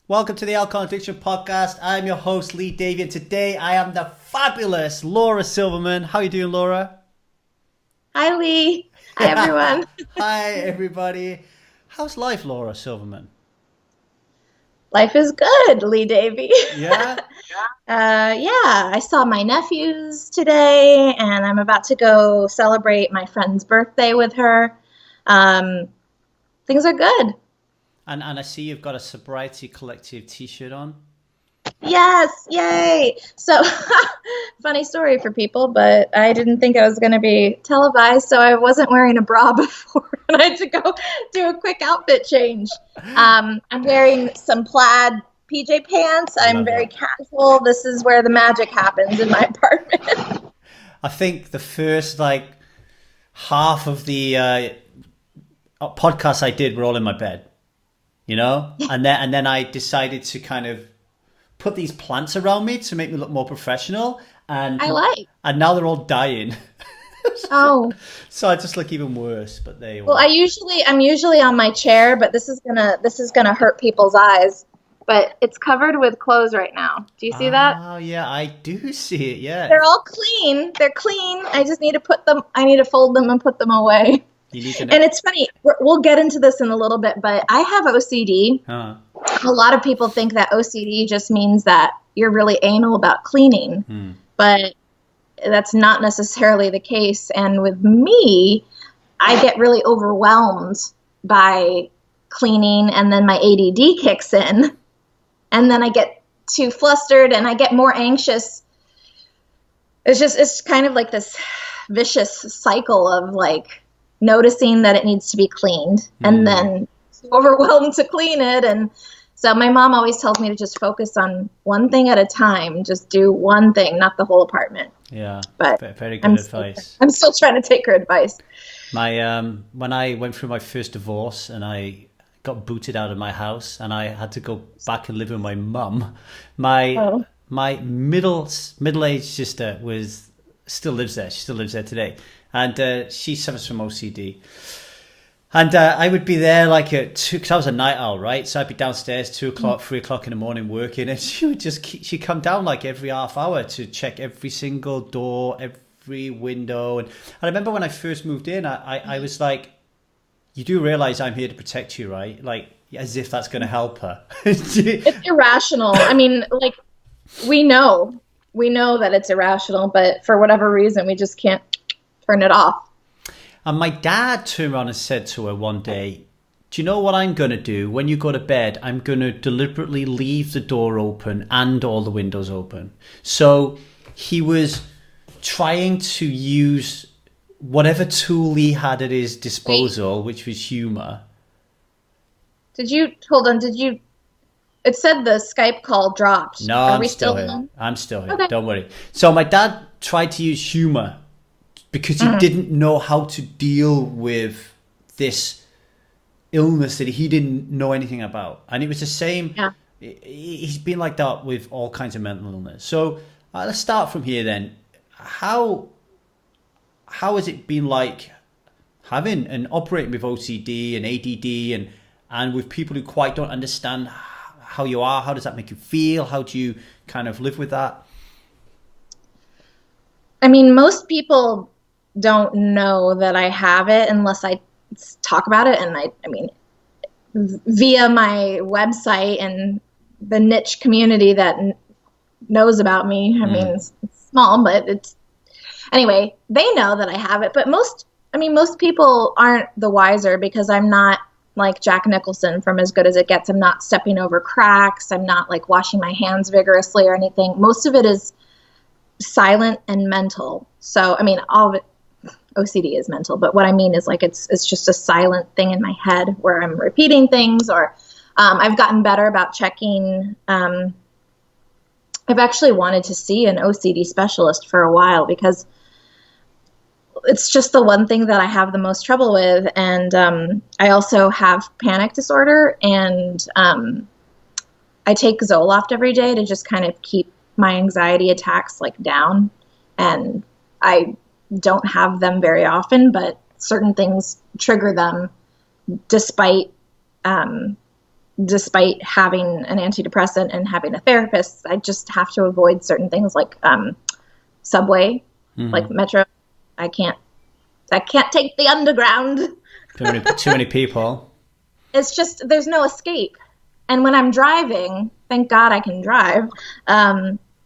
Welcome to the Alcohol Addiction Podcast. I'm your host, Lee Davey, and today I am the fabulous Laura Silverman. How are you doing, Laura? Hi, Lee. Hi, everyone. Hi, everybody. How's life, Laura Silverman? Life is good, Lee Davey. Yeah? I saw my nephews today, and I'm about to go celebrate my friend's birthday with her. Things are good. And I see you've got a Sobriety Collective t-shirt on. Yes, yay. So, funny story for people, but I didn't think I was going to be televised, so I wasn't wearing a bra before, and I had to go do a quick outfit change. I'm wearing some plaid PJ pants. I'm very casual. This is where the magic happens in my apartment. I think the first, half of the podcasts I did were all in my bed, you know? And then I decided to kind of put these plants around me to make me look more professional, and now they're all dying. Oh, so I just look even worse. But well, I'm usually on my chair, but this is gonna hurt people's eyes. But it's covered with clothes right now. Do you see that? Oh yeah, I do see it. Yeah, they're all clean. They're clean. I just need to fold them and put them away. And it's funny. We'll get into this in a little bit, but I have OCD. A lot of people think that OCD just means that you're really anal about cleaning, but that's not necessarily the case. And with me, I get really overwhelmed by cleaning, and then my ADD kicks in, and then I get too flustered and I get more anxious. It's kind of like this vicious cycle of noticing that it needs to be cleaned and then overwhelmed to clean it. And so my mom always tells me to just focus on one thing at a time. Just do one thing, not the whole apartment. Yeah, but very good advice. I'm still trying to take her advice. When I went through my first divorce and I got booted out of my house and I had to go back and live with my mum, my middle-aged sister still lives there. She still lives there today. And she suffers from OCD. And I would be there because I was a night owl, right? So I'd be downstairs 2 o'clock, 3 o'clock in the morning working, and she would she'd come down every half hour to check every single door, every window. And I remember when I first moved in, I was like, you do realize I'm here to protect you, right? As if that's going to help her. It's irrational. I mean, we know that it's irrational, but for whatever reason, we just can't turn it off. And my dad turned around and said to her one day, do you know what I'm going to do? When you go to bed, I'm going to deliberately leave the door open and all the windows open. So he was trying to use whatever tool he had at his disposal, which was humor. It said the Skype call dropped. No, I'm still here. I'm still here. Okay. Don't worry. So my dad tried to use humor because he didn't know how to deal with this illness that he didn't know anything about. And it was the same. Yeah. He's been like that with all kinds of mental illness. So let's start from here then. How has it been like having and operating with OCD and ADD and with people who quite don't understand how you are? How does that make you feel? How do you kind of live with that? I mean, most people don't know that I have it unless I talk about it. And I mean, via my website and the niche community that knows about me, I mean, it's small, but anyway, they know that I have it. But most people aren't the wiser because I'm not like Jack Nicholson from As Good as It Gets. I'm not stepping over cracks. I'm not washing my hands vigorously or anything. Most of it is silent and mental. So, I mean, all of it, OCD is mental, but what I mean is it's just a silent thing in my head where I'm repeating things, or I've gotten better about checking. I've actually wanted to see an OCD specialist for a while because it's just the one thing that I have the most trouble with. And I also have panic disorder, and I take Zoloft every day to just kind of keep my anxiety attacks down. And I don't have them very often, but certain things trigger them despite despite having an antidepressant and having a therapist, I just have to avoid certain things like subway, like metro. I can't take the underground. Too many people. It's just, there's no escape. And when I'm driving, thank God I can drive.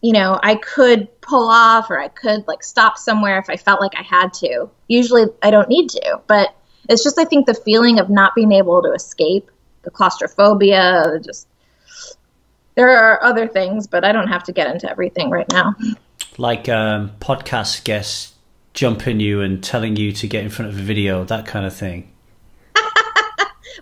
You know, I could pull off, or I could like stop somewhere if I felt like I had to. Usually I don't need to, but it's just, I think the feeling of not being able to escape, the claustrophobia, just, there are other things, but I don't have to get into everything right now. Like podcast guests jumping you and telling you to get in front of a video, that kind of thing.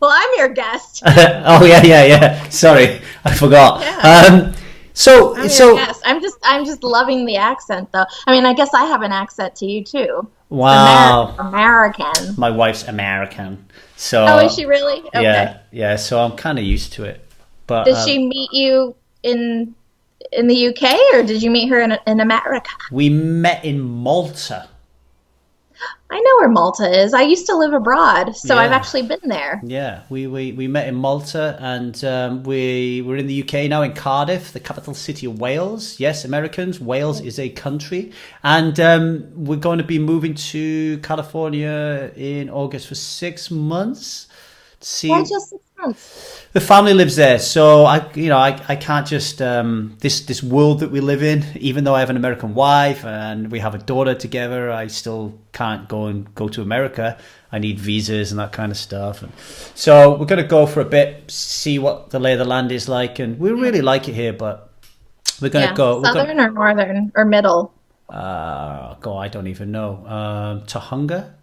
Well, I'm your guest. Oh yeah. Sorry, I forgot. Yeah. So I'm just loving the accent, though. I mean, I guess I have an accent to you too. Wow. American. My wife's American. So. Oh, is she really? Okay. Yeah. So I'm kind of used to it. But did she meet you in the UK, or did you meet her in America? We met in Malta. I know where Malta is. I used to live abroad, so I've actually been there. Yeah, we met in Malta, and we're in the UK now, in Cardiff, the capital city of Wales. Yes, Americans, Wales is a country. And we're going to be moving to California in August for 6 months. Why just 6 months? The family lives there, so I can't just this world that we live in. Even though I have an American wife and we have a daughter together, I still can't go to America. I need visas and that kind of stuff. And so we're going to go for a bit, see what the lay of the land is like, and we really like it here. But we're going to go southern or northern or middle. I don't even know. Tahunga.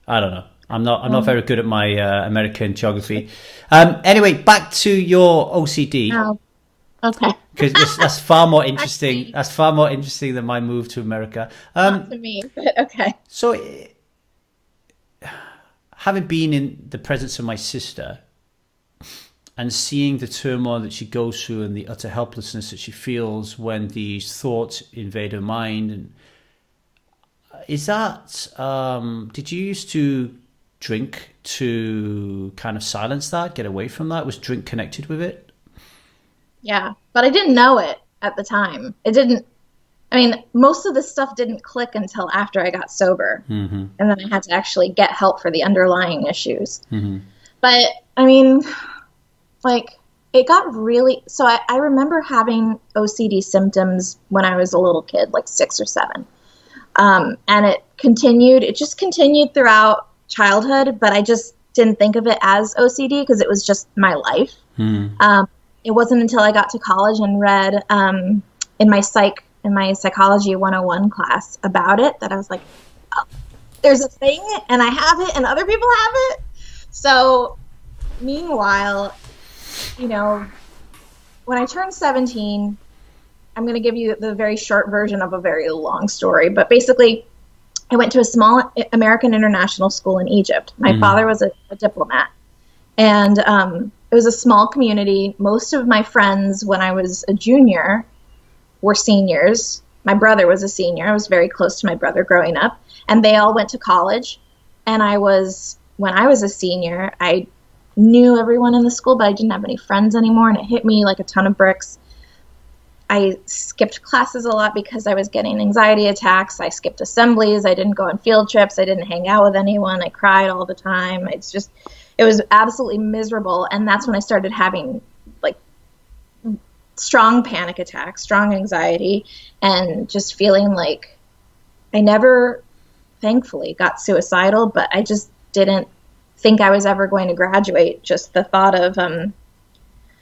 I don't know. I'm not very good at my American geography. Anyway, back to your OCD. Oh, okay. Because that's far more interesting. That's far more interesting than my move to America. Not to me, but okay. So, having been in the presence of my sister and seeing the turmoil that she goes through and the utter helplessness that she feels when these thoughts invade her mind, and is that did you used to drink to kind of silence that, get away from that? Was drink connected with it? Yeah, but I didn't know it at the time. Most of the stuff didn't click until after I got sober. Mm-hmm. And then I had to actually get help for the underlying issues. Mm-hmm. But it got really, so I remember having OCD symptoms when I was a little kid, like 6 or 7. And it just continued throughout childhood, but I just didn't think of it as OCD because it was just my life. It wasn't until I got to college and read in my psychology 101 class about it that I was like, oh, there's a thing and I have it and other people have it. So meanwhile, when I turned 17, I'm going to give you the very short version of a very long story, but basically I went to a small American international school in Egypt. My father was a diplomat, and it was a small community. Most of my friends when I was a junior were seniors. My brother was a senior. I was very close to my brother growing up, and they all went to college. And when I was a senior, I knew everyone in the school, but I didn't have any friends anymore, and it hit me like a ton of bricks. I skipped classes a lot because I was getting anxiety attacks. I skipped assemblies. I didn't go on field trips. I didn't hang out with anyone. I cried all the time. It was absolutely miserable. And that's when I started having like strong panic attacks, strong anxiety, and just feeling like I never, thankfully, got suicidal, but I just didn't think I was ever going to graduate. Just the thought of,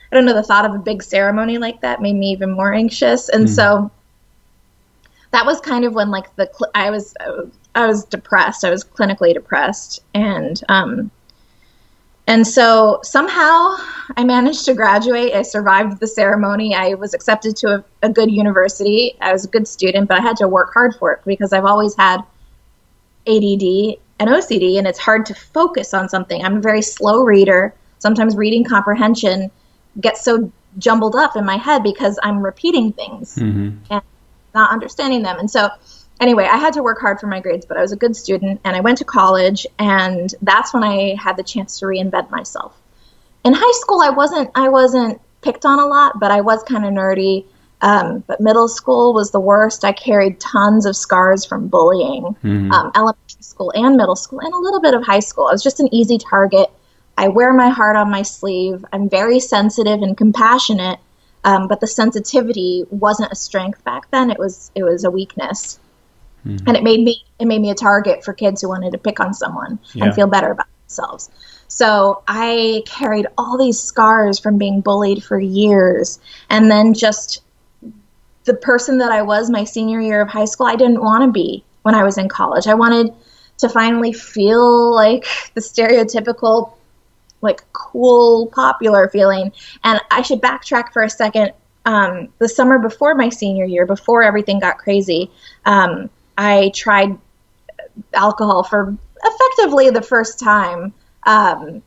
the thought of a big ceremony like that made me even more anxious. And so that was kind of when I was depressed. I was clinically depressed. And so somehow I managed to graduate. I survived the ceremony. I was accepted to a good university. I was a good student, but I had to work hard for it because I've always had ADD and OCD, and it's hard to focus on something. I'm a very slow reader. Sometimes reading comprehension gets so jumbled up in my head because I'm repeating things and not understanding them. And so anyway, I had to work hard for my grades, but I was a good student, and I went to college, and that's when I had the chance to reinvent myself. In high school, I wasn't picked on a lot, but I was kind of nerdy. But middle school was the worst. I carried tons of scars from bullying, elementary school and middle school, and a little bit of high school. I was just an easy target. I wear my heart on my sleeve. I'm very sensitive and compassionate, but the sensitivity wasn't a strength back then. It was a weakness, and it made me a target for kids who wanted to pick on someone and feel better about themselves. So I carried all these scars from being bullied for years, and then just the person that I was my senior year of high school, I didn't want to be when I was in college. I wanted to finally feel like the stereotypical, like, cool, popular feeling. And I should backtrack for a second. The summer before my senior year, before everything got crazy, I tried alcohol for effectively the first time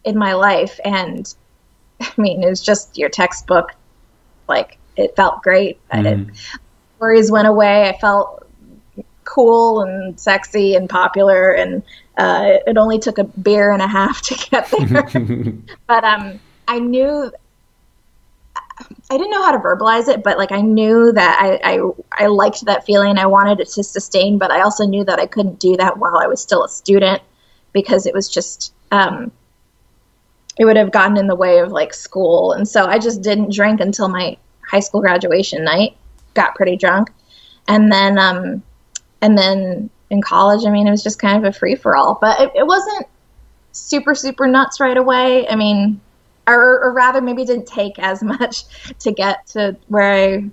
in my life. And I mean, it was just your textbook, like, it felt great. Worries went away. I felt cool and sexy and popular, and it only took a beer and a half to get there. But I knew, I didn't know how to verbalize it, but like I knew that I liked that feeling. I wanted it to sustain, but I also knew that I couldn't do that while I was still a student, because it was just it would have gotten in the way of like school. And so I just didn't drink until my high school graduation night, got pretty drunk. And then in college, I mean, it was just kind of a free for all, but it wasn't super, super nuts right away. I mean, or rather maybe it didn't take as much to get to where I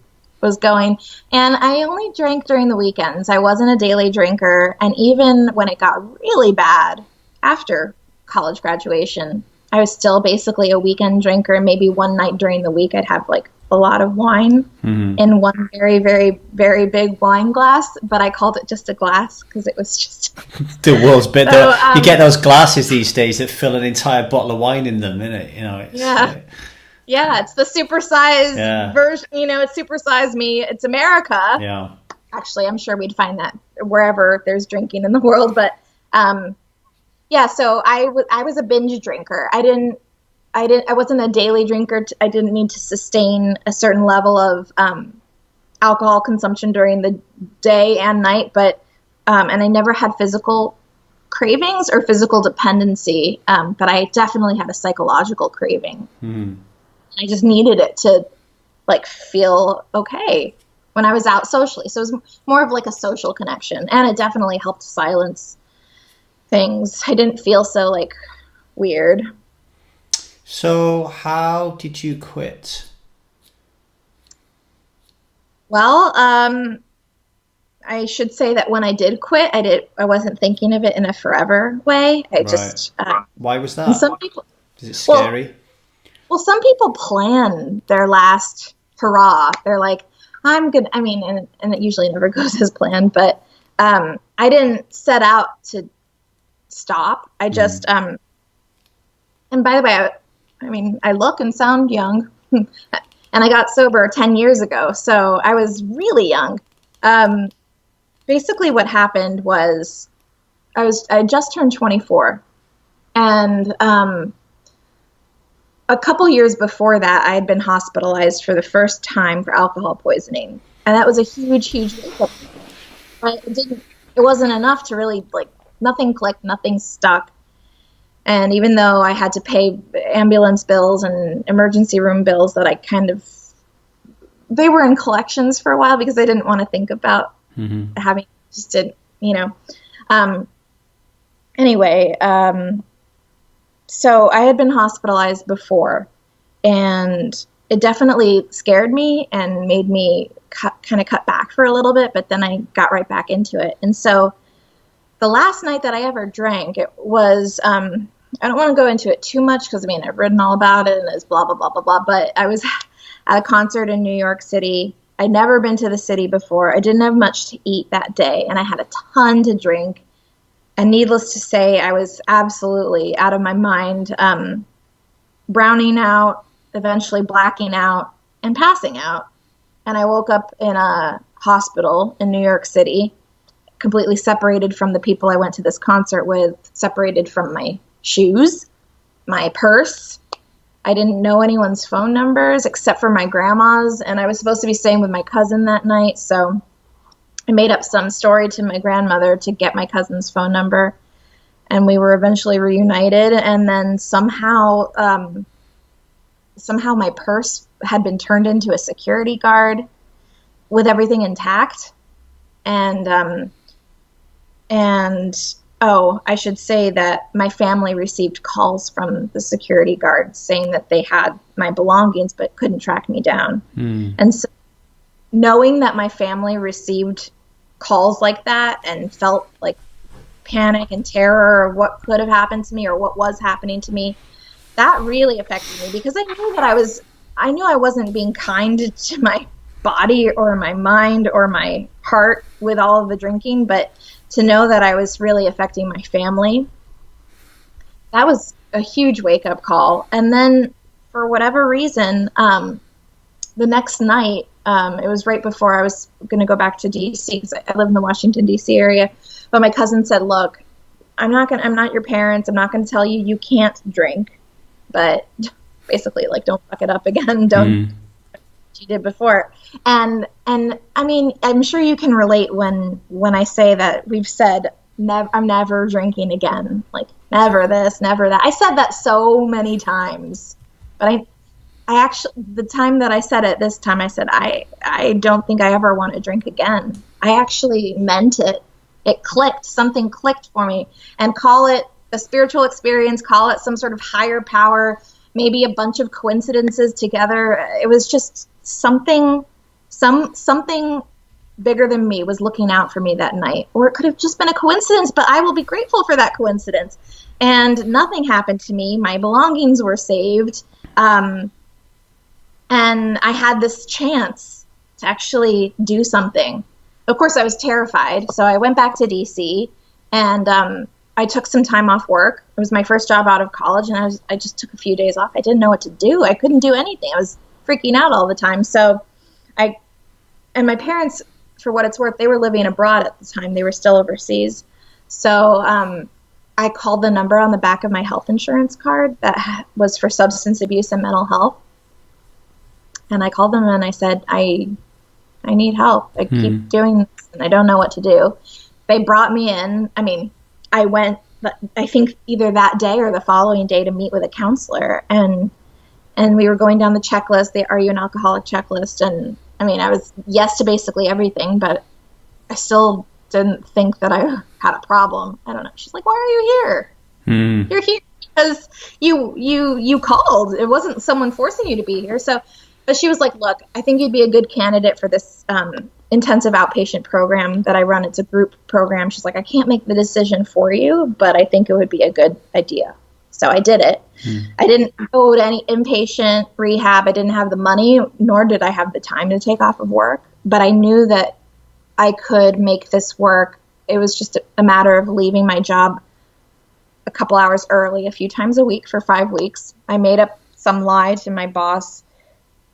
was going. And I only drank during the weekends. I wasn't a daily drinker. And even when it got really bad after college graduation, I was still basically a weekend drinker. And maybe one night during the week, I'd have like a lot of wine in one very, very, very big wine glass, but I called it just a glass because it was just the world's bit. So, you get those glasses these days that fill an entire bottle of wine in them, innit? You know, it's, yeah, it's the supersized version. You know, it's supersized me. It's America. Yeah. Actually, I'm sure we'd find that wherever there's drinking in the world, but so I was a binge drinker. I wasn't a daily drinker. I didn't need to sustain a certain level of alcohol consumption during the day and night, but and I never had physical cravings or physical dependency, but I definitely had a psychological craving. I just needed it to like feel okay when I was out socially. So it was more of like a social connection, and it definitely helped silence things. I didn't feel so like weird. So how did you quit? Well, I should say that when I did quit, I wasn't thinking of it in a forever way. Why was that? Some people, is it scary? Well, some people plan their last hurrah. They're like, I'm good. I mean, and it usually never goes as planned, but I didn't set out to stop. I just, and by the way, I mean, I look and sound young, and I got sober 10 years ago, so I was really young. Basically what happened was I just turned 24, and a couple years before that, I had been hospitalized for the first time for alcohol poisoning, and that was a huge, huge wake-up. But it wasn't enough to really, like, nothing clicked, nothing stuck. And even though I had to pay ambulance bills and emergency room bills that they were in collections for a while because I didn't want to think about having, just didn't, you know. Anyway, so I had been hospitalized before, and it definitely scared me and made me kind of cut back for a little bit, but then I got right back into it. And so the last night that I ever drank, it was, I don't want to go into it too much because, I mean, I've written all about it and it's blah, blah, blah, blah, blah. But I was at a concert in New York City. I'd never been to the city before. I didn't have much to eat that day, and I had a ton to drink. And needless to say, I was absolutely out of my mind, browning out, eventually blacking out, and passing out. And I woke up in a hospital in New York City. completely separated from the people I went to this concert with, separated from my shoes, my purse. I didn't know anyone's phone numbers except for my grandma's, and I was supposed to be staying with my cousin that night, so I made up some story to my grandmother to get my cousin's phone number, and we were eventually reunited. And then somehow my purse had been turned into a security guard with everything intact. And oh, I should say that my family received calls from the security guards saying that they had my belongings but couldn't track me down. And so knowing that my family received calls like that and felt like panic and terror of what could have happened to me or what was happening to me, that really affected me, because I knew I wasn't being kind to my body or my mind or my heart with all of the drinking, but to know that I was really affecting my family, that was a huge wake-up call. And then for whatever reason, the next night, it was right before I was going to go back to DC, because I live in the Washington, DC area, but my cousin said, look, I'm not your parents. I'm not going to tell you you can't drink, but basically, like, don't fuck it up again. Don't what you did before. And I mean, I'm sure you can relate when I say that we've said, I'm never drinking again. Like, never this, never that. I said that so many times, but I actually, the time that I said it this time, I said, I don't think I ever want to drink again. I actually meant it. It clicked. Something clicked for me. And call it a spiritual experience, call it some sort of higher power, maybe a bunch of coincidences together. It was just something bigger than me was looking out for me that night. Or it could have just been a coincidence, but I will be grateful for that coincidence. And nothing happened to me. My belongings were saved. And I had this chance to actually do something. Of course, I was terrified. So I went back to DC, and I took some time off work. It was my first job out of college, and I just took a few days off. I didn't know what to do. I couldn't do anything. I was freaking out all the time. So my parents, for what it's worth, they were living abroad at the time. They were still overseas. So I called the number on the back of my health insurance card that was for substance abuse and mental health. And I called them and I said, I need help. I keep doing this and I don't know what to do. They brought me in. I mean, I went, I think either that day or the following day, to meet with a counselor. And we were going down the checklist, the Are You an Alcoholic checklist. And I mean, I was yes to basically everything, but I still didn't think that I had a problem. I don't know. She's like, why are you here? You're here because you called. It wasn't someone forcing you to be here. But she was like, look, I think you'd be a good candidate for this intensive outpatient program that I run. It's a group program. She's like, I can't make the decision for you, but I think it would be a good idea. So I did it. I didn't go to any inpatient rehab. I didn't have the money, nor did I have the time to take off of work. But I knew that I could make this work. It was just a matter of leaving my job a couple hours early, a few times a week for 5 weeks. I made up some lie to my boss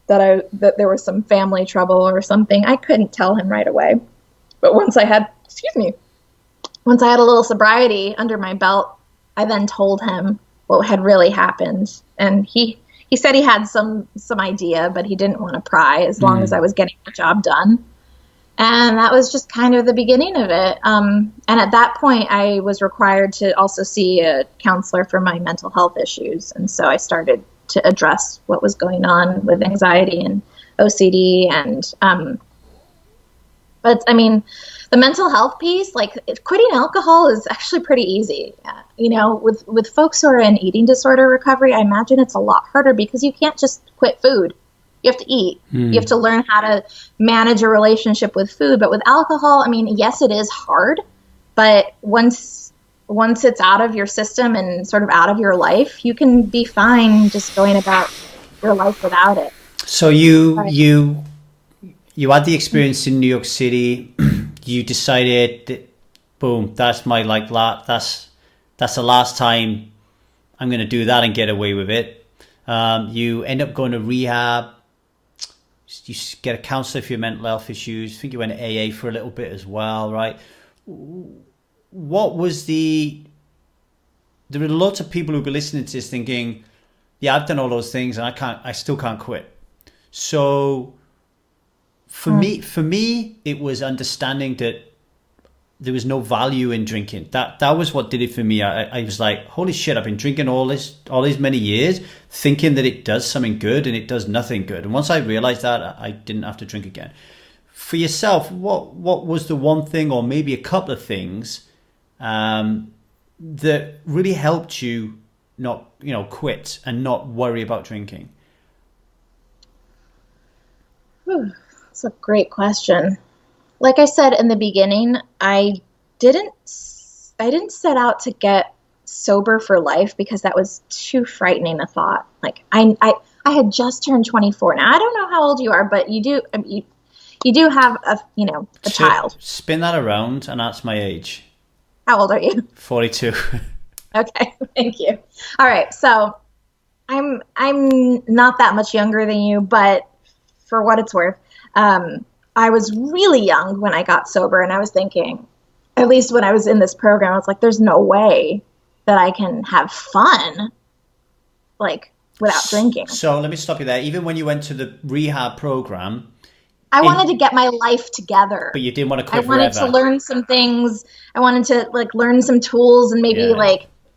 that there was some family trouble or something. I couldn't tell him right away. But once I had a little sobriety under my belt, I then told him what had really happened. And he said he had some idea, but he didn't want to pry as long as I was getting the job done. And that was just kind of the beginning of it. And at that point, I was required to also see a counselor for my mental health issues. And so I started to address what was going on with anxiety and OCD. But I mean, the mental health piece, like quitting alcohol is actually pretty easy. With folks who are in eating disorder recovery, I imagine it's a lot harder because you can't just quit food. You have to eat. You have to learn how to manage a relationship with food. But with alcohol, I mean, yes, it is hard, but once it's out of your system and sort of out of your life, you can be fine just going about your life without it. So you had the experience in New York City. You decided that, boom, that's my that's the last time I'm going to do that and get away with it. You end up going to rehab. You get a counselor for your mental health issues. I think you went to AA for a little bit as well, right? what was there are lots of people who'll be listening to this thinking, yeah, I've done all those things and I still can't quit. So for me, it was understanding that there was no value in drinking. That was what did it for me. I was like, holy shit, I've been drinking all these many years, thinking that it does something good, and it does nothing good. And once I realized that, I didn't have to drink again. For yourself, what was the one thing, or maybe a couple of things, that really helped you not, quit and not worry about drinking? That's a great question. Like I said in the beginning, I didn't set out to get sober for life because that was too frightening a thought. Like I had just turned 24. Now I don't know how old you are, but you do have a child. Spin that around, and that's my age. How old are you? 42. Okay, thank you. All right, so I'm not that much younger than you, but for what it's worth, I was really young when I got sober, and I was thinking, at least when I was in this program, I was like, there's no way that I can have fun, like, without drinking. So let me stop you there. Even when you went to the rehab program, I wanted to get my life together. But you didn't want to quit forever. I wanted to learn some things. I wanted to, like, learn some tools and maybe,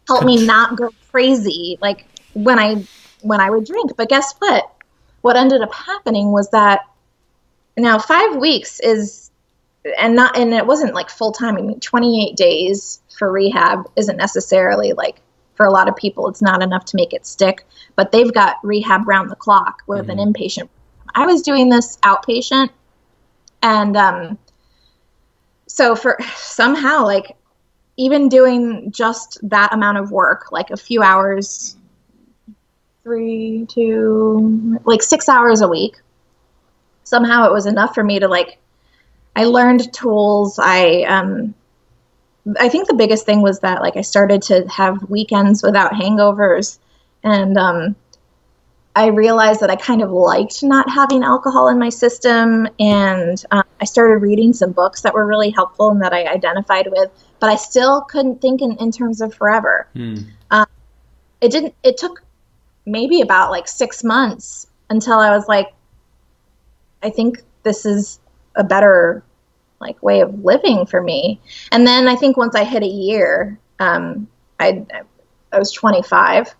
help me not go crazy, like, when I would drink. But guess what? What ended up happening was that now 5 weeks is, and it wasn't like full time. I mean, 28 days for rehab isn't necessarily, like, for a lot of people, it's not enough to make it stick, but they've got rehab round the clock with an inpatient. I was doing this outpatient, and so for somehow, like, even doing just that amount of work, like a few hours, 3 to 6 hours a week, somehow it was enough for me to, like, I learned tools. I think the biggest thing was that, like, I started to have weekends without hangovers, and I realized that I kind of liked not having alcohol in my system, and I started reading some books that were really helpful and that I identified with, but I still couldn't think in terms of forever. It took maybe about 6 months until I was like, I think this is a better, like, way of living for me. And then I think once I hit a year, I was 25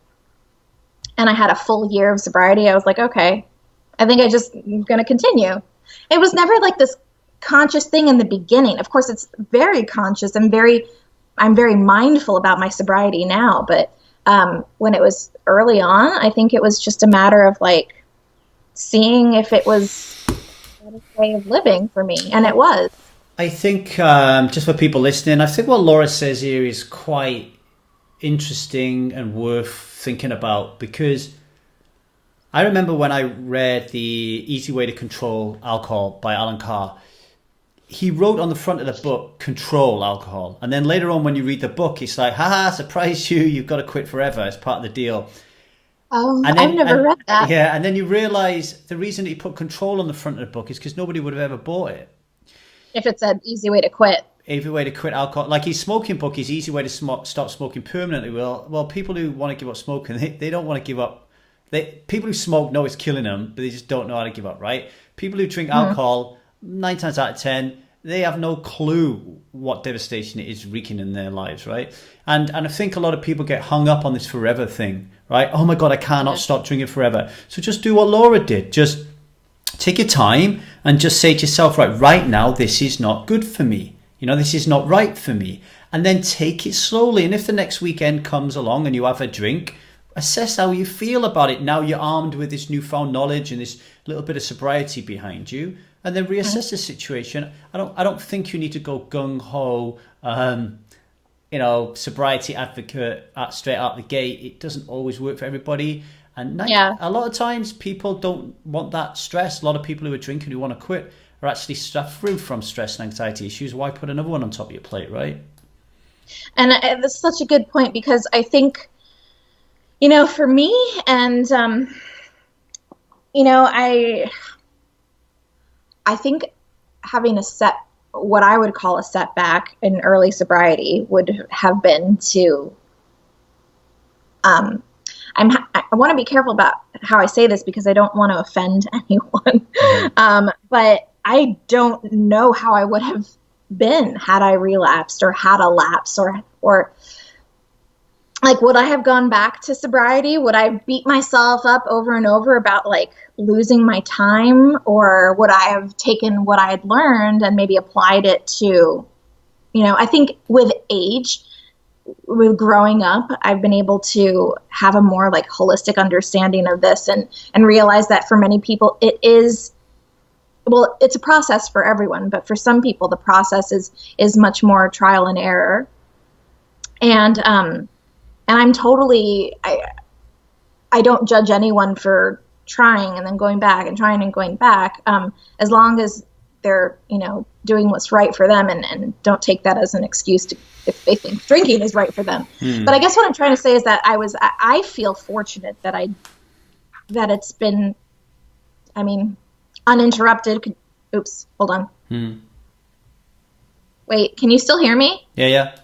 and I had a full year of sobriety. I was like, okay, I think I just am going to continue. It was never like this conscious thing in the beginning. Of course, it's very conscious. I'm very mindful about my sobriety now. But when it was early on, I think it was just a matter of, like, seeing if it was a way of living for me. And it was. I think, just for people listening, I think what Laura says here is quite interesting and worth thinking about, because I remember when I read The Easy Way to Control Alcohol by Alan Carr, he wrote on the front of the book, control alcohol. And then later on when you read the book, it's like, haha, surprise you, you've got to quit forever. It's part of the deal. Oh, I've never read that. Yeah, and then you realize the reason he put control on the front of the book is because nobody would have ever bought it. If it said easy way to quit. Easy way to quit alcohol. Like his smoking book is Easy Way to Stop Smoking Permanently. Well, people who want to give up smoking, they don't want to give up. People who smoke know it's killing them, but they just don't know how to give up, right? People who drink alcohol, 9 times out of 10, they have no clue what devastation it is wreaking in their lives, right? And I think a lot of people get hung up on this forever thing, right? Oh my God, I cannot stop drinking forever. So just do what Laura did. Just take your time and just say to yourself, right now, this is not good for me. This is not right for me. And then take it slowly. And if the next weekend comes along and you have a drink, assess how you feel about it. Now you're armed with this newfound knowledge and this little bit of sobriety behind you, and then reassess the situation. I don't think you need to go gung-ho, sobriety advocate straight out the gate. It doesn't always work for everybody. And a lot of times people don't want that stress. A lot of people who are drinking who want to quit are actually suffering from stress and anxiety issues. Why put another one on top of your plate, right? And that's such a good point, because I think, for me, and, I think having a set what I would call a setback in early sobriety would have been to, I want to be careful about how I say this because I don't want to offend anyone. Mm-hmm. But I don't know how I would have been had I relapsed or had a lapse or like, would I have gone back to sobriety? Would I beat myself up over and over about like losing my time, or would I have taken what I had learned and maybe applied it to, I think with age, with growing up, I've been able to have a more like holistic understanding of this and realize that for many people it's a process for everyone, but for some people the process is much more trial and error. And I'm totally, I don't judge anyone for trying and then going back and trying and going back, as long as they're, doing what's right for them and don't take that as an excuse if they think drinking is right for them. But I guess what I'm trying to say is that I feel fortunate that it's been, uninterrupted. Oops, hold on. Wait, can you still hear me? Yeah.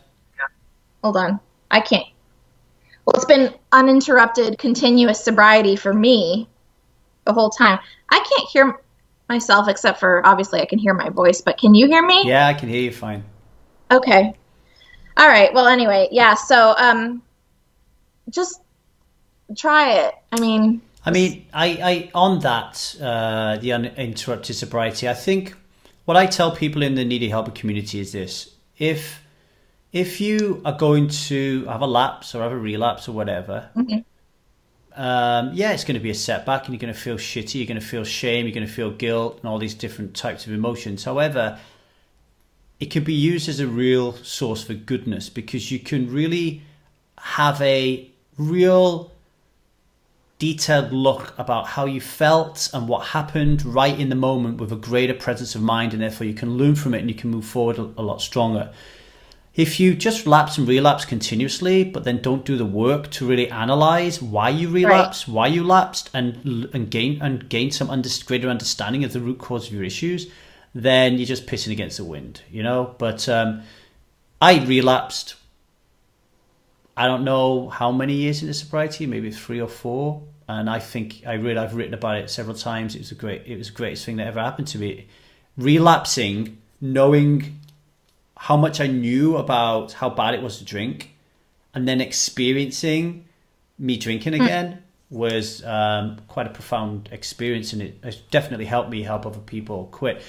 Hold on. I can't. Well, it's been uninterrupted, continuous sobriety for me the whole time. I can't hear myself except for, obviously, I can hear my voice, but can you hear me? Yeah, I can hear you fine. Okay. All right. Well, anyway, yeah. So, just try it. I on that, the uninterrupted sobriety, I think what I tell people in the needy helper community is this: if you are going to have a lapse or have a relapse or whatever, it's going to be a setback and you're going to feel shitty, you're going to feel shame, you're going to feel guilt and all these different types of emotions. However, it can be used as a real source for goodness, because you can really have a real detailed look about how you felt and what happened right in the moment with a greater presence of mind, and therefore you can learn from it and you can move forward a lot stronger. If you just lapse and relapse continuously, but then don't do the work to really analyze why you relapsed, why you lapsed, and gain some greater understanding of the root cause of your issues, then you're just pissing against the wind, But I relapsed. I don't know how many years into sobriety, maybe 3 or 4, and I think I've written about it several times. It was the greatest thing that ever happened to me. Relapsing, knowing how much I knew about how bad it was to drink, and then experiencing me drinking again was quite a profound experience, and it has definitely helped me help other people quit.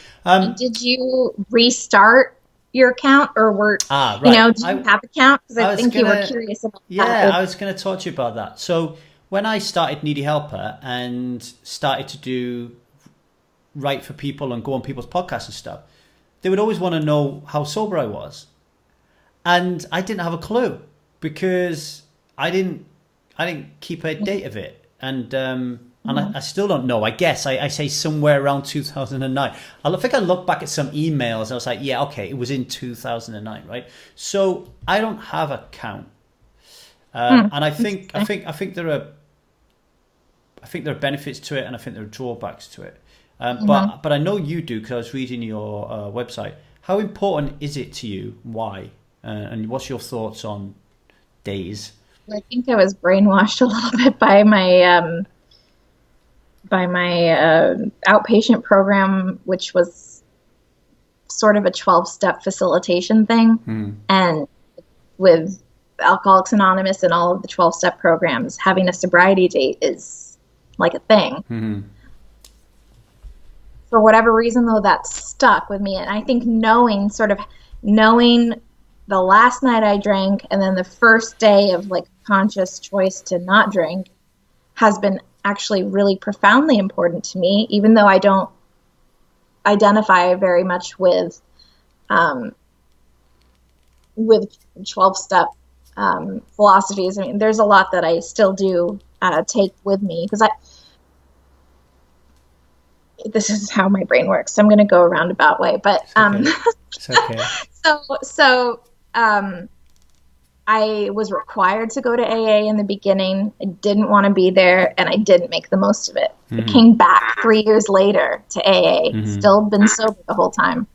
Did you restart your account, or right. did you have a account? Because I think you were curious about that. Yeah, I was going to talk to you about that. So when I started Needy Helper and started to write for people and go on people's podcasts and stuff, they would always want to know how sober I was. And I didn't have a clue, because I didn't keep a date of it. And I still don't know. I guess I say somewhere around 2009. I think I looked back at some emails and I was like, yeah, okay, it was in 2009, right? So I don't have a count. And I think there are benefits to it, and I think there are drawbacks to it. But I know you do, because I was reading your website. How important is it to you? Why? And what's your thoughts on days? I think I was brainwashed a little bit by my outpatient program, which was sort of a 12-step facilitation thing. And with Alcoholics Anonymous and all of the 12-step programs, having a sobriety date is like a thing. For whatever reason, though, that stuck with me. And I think knowing the last night I drank and then the first day of like conscious choice to not drink has been actually really profoundly important to me, even though I don't identify very much with 12-step philosophies. I mean, there's a lot that I still do take with me, because this is how my brain works. So I'm going to go a roundabout way, but it's okay. So I was required to go to AA in the beginning. I didn't want to be there, and I didn't make the most of it. I came back 3 years later to AA, still been sober the whole time.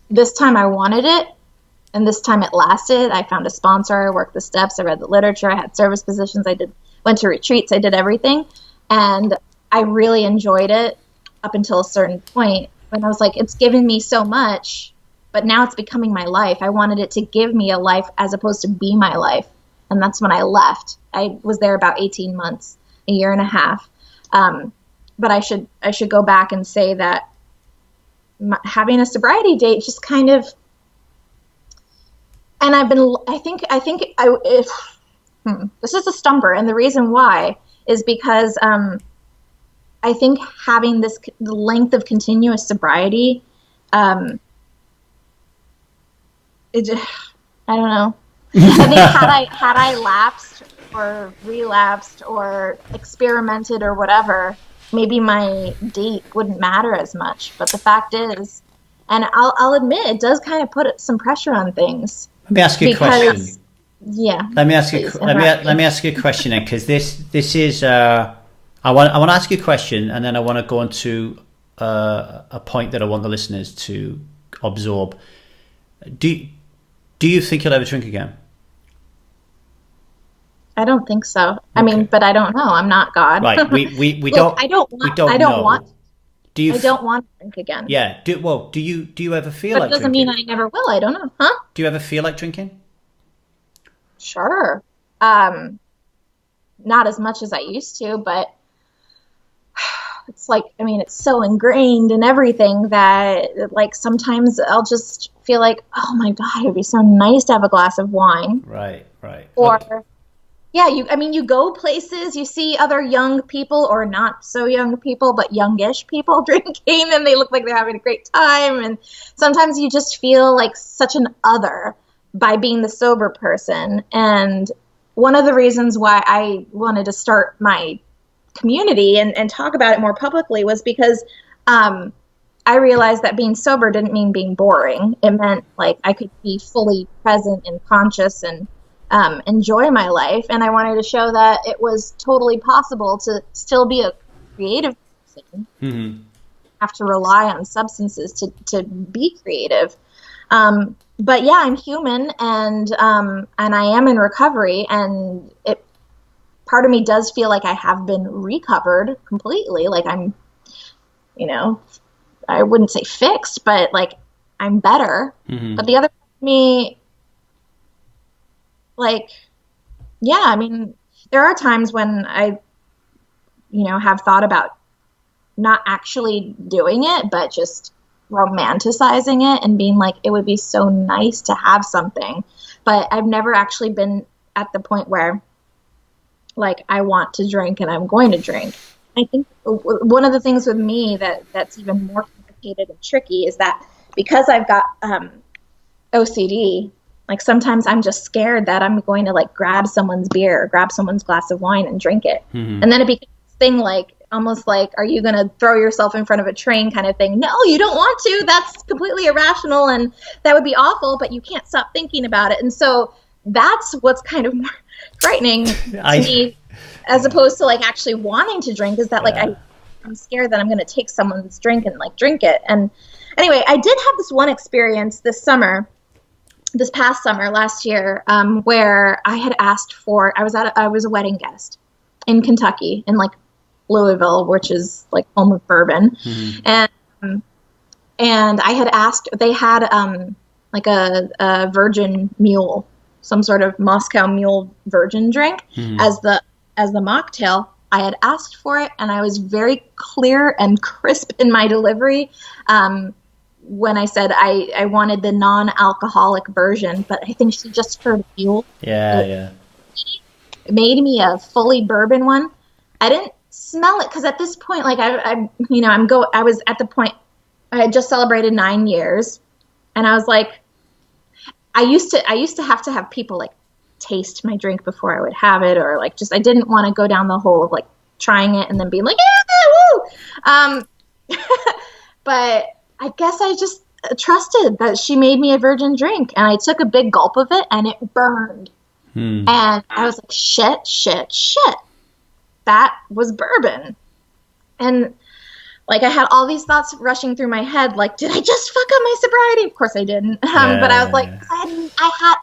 this time I wanted it, and this time it lasted. I found a sponsor, I worked the steps, I read the literature, I had service positions, went to retreats, I did everything. And I really enjoyed it up until a certain point when I was like, it's given me so much, but now it's becoming my life. I wanted it to give me a life as opposed to be my life. And that's when I left. I was there about 18 months, a year and a half. But I should go back and say that having a sobriety date just kind of, and this is a stumper. And the reason why is because, I think having the length of continuous sobriety, I don't know. I think had I lapsed or relapsed or experimented or whatever, maybe my date wouldn't matter as much. But the fact is, and I'll admit, it does kind of put some pressure on things. Let me ask you a question. Yeah. Let me ask you a question then, because this is. I want to ask you a question, and then I want to go into a point that I want the listeners to absorb. Do you think you'll ever drink again? I don't think so. Okay. I mean, but I don't know. I'm not God. Right. We don't. I don't want. I don't want to drink again. Yeah. Do you ever feel but like? It doesn't drinking? mean I never will. I don't know. Huh? Do you ever feel like drinking? Sure. Not as much as I used to, but it's like, I mean, it's so ingrained in everything that like sometimes I'll just feel like, oh my God, it'd be so nice to have a glass of wine. Right. Or, okay. Yeah, you go places, you see other young people or not so young people, but youngish people drinking, and they look like they're having a great time. And sometimes you just feel like such an other by being the sober person. And one of the reasons why I wanted to start my community and talk about it more publicly was because I realized that being sober didn't mean being boring. It meant like I could be fully present and conscious and enjoy my life. And I wanted to show that it was totally possible to still be a creative person. Mm-hmm. Have to rely on substances to be creative. But yeah, I'm human, and I am in recovery, and part of me does feel like I have been recovered completely. Like I'm, I wouldn't say fixed, but like I'm better. Mm-hmm. But the other part of me, like, yeah, I mean, there are times when I, have thought about not actually doing it, but just romanticizing it and being like, it would be so nice to have something. But I've never actually been at the point where like I want to drink and I'm going to drink. I think one of the things with me that's even more complicated and tricky is that because I've got OCD, like sometimes I'm just scared that I'm going to like grab someone's beer or grab someone's glass of wine and drink it. Mm-hmm. And then it becomes this thing like almost like, are you going to throw yourself in front of a train kind of thing? No, you don't want to. That's completely irrational and that would be awful, but you can't stop thinking about it. And so that's what's kind of more frightening to me as opposed to like actually wanting to drink is that like I'm scared that I'm going to take someone's drink and like drink it. And anyway, I did have this one experience this past summer last year where I had asked for, I was a wedding guest in Kentucky in like Louisville, which is like home of bourbon. Mm-hmm. And I had asked, they had like a virgin mule, some sort of Moscow Mule virgin drink as the mocktail. I had asked for it, and I was very clear and crisp in my delivery when I said I wanted the non-alcoholic version, but I think she just heard mule. Yeah. It made me a fully bourbon one. I didn't smell it because at this point, like I was at the point I had just celebrated 9 years, and I was like, I used to have people like taste my drink before I would have it, or like just I didn't want to go down the hole of like trying it and then being like, yeah, woo. But I guess I just trusted that she made me a virgin drink, and I took a big gulp of it, and it burned. And I was like, shit. That was bourbon. And like I had all these thoughts rushing through my head, like, did I just fuck up my sobriety? Of course I didn't. But I was like,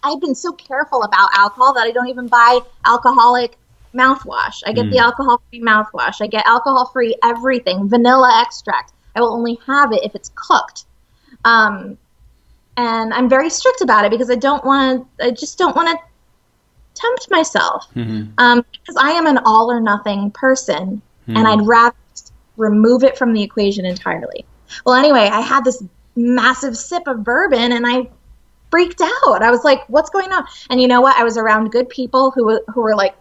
I've been so careful about alcohol that I don't even buy alcoholic mouthwash. I get the alcohol-free mouthwash. I get alcohol-free everything, vanilla extract. I will only have it if it's cooked. And I'm very strict about it because I just don't want to tempt myself. Because I am an all or nothing person, and I'd rather remove it from the equation entirely. Well, anyway, I had this massive sip of bourbon and I freaked out. I was like, what's going on? And you know what? I was around good people who were like,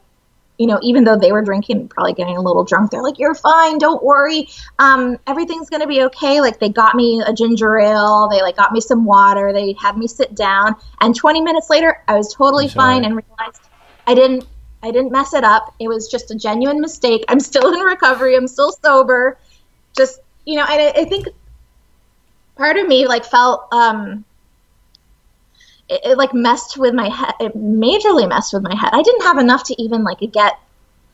you know, even though they were drinking, probably getting a little drunk, they're like, you're fine, don't worry. Everything's going to be okay. Like, they got me a ginger ale. They like got me some water. They had me sit down. And 20 minutes later, I was totally fine and realized I didn't mess it up. It was just a genuine mistake. I'm still in recovery. I'm still sober. Just, you know, I think part of me like felt, it like messed with my head. It majorly messed with my head. I didn't have enough to even like get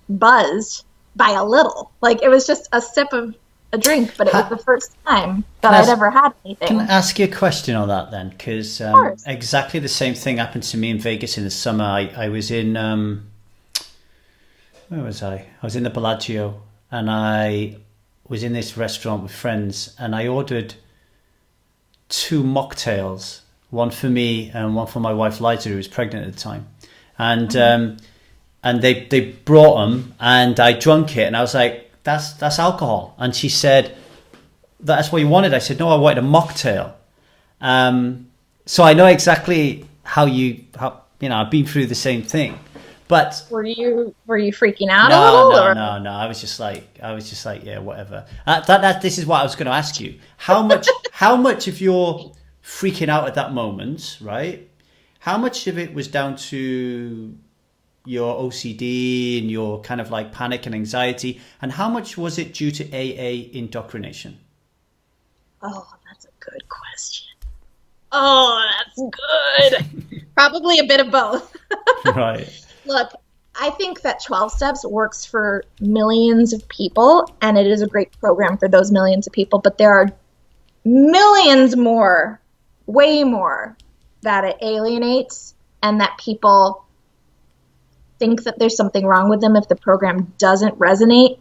buzzed by a little. Like, it was just a sip of a drink, but it was the first time that I'd ever had anything. Can I ask you a question on that then? Because exactly the same thing happened to me in Vegas in the summer. I was in, where was I? I was in the Bellagio, and I was in this restaurant with friends, and I ordered 2 mocktails, one for me and one for my wife Liza, who was pregnant at the time. And they brought them, and I drank it, and I was like, that's alcohol. And she said, that's what you wanted? I said, no, I wanted a mocktail. So I know exactly how you know, I've been through the same thing. But were you freaking out a little? No. I was just like, yeah, whatever. This is what I was going to ask you. How much of your freaking out at that moment, right? How much of it was down to your OCD and your kind of like panic and anxiety, and how much was it due to AA indoctrination? Oh, that's a good question. Oh, that's good. Probably a bit of both. Right. Look, I think that 12 Steps works for millions of people, and it is a great program for those millions of people, but there are millions more, way more, that it alienates, and that people think that there's something wrong with them if the program doesn't resonate.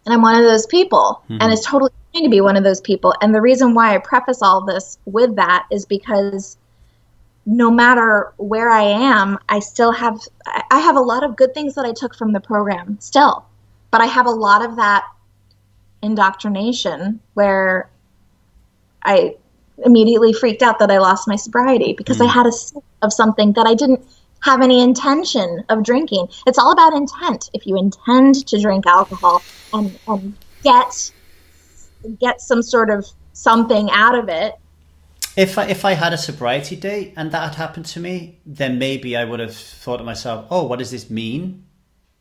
And I'm one of those people, and it's totally fine to be one of those people. And the reason why I preface all this with that is because no matter where I am, I have a lot of good things that I took from the program still, but I have a lot of that indoctrination where I immediately freaked out that I lost my sobriety because I had a sip of something that I didn't have any intention of drinking. It's all about intent. If you intend to drink alcohol and get some sort of something out of it. If I had a sobriety date and that had happened to me, then maybe I would have thought to myself, oh, what does this mean?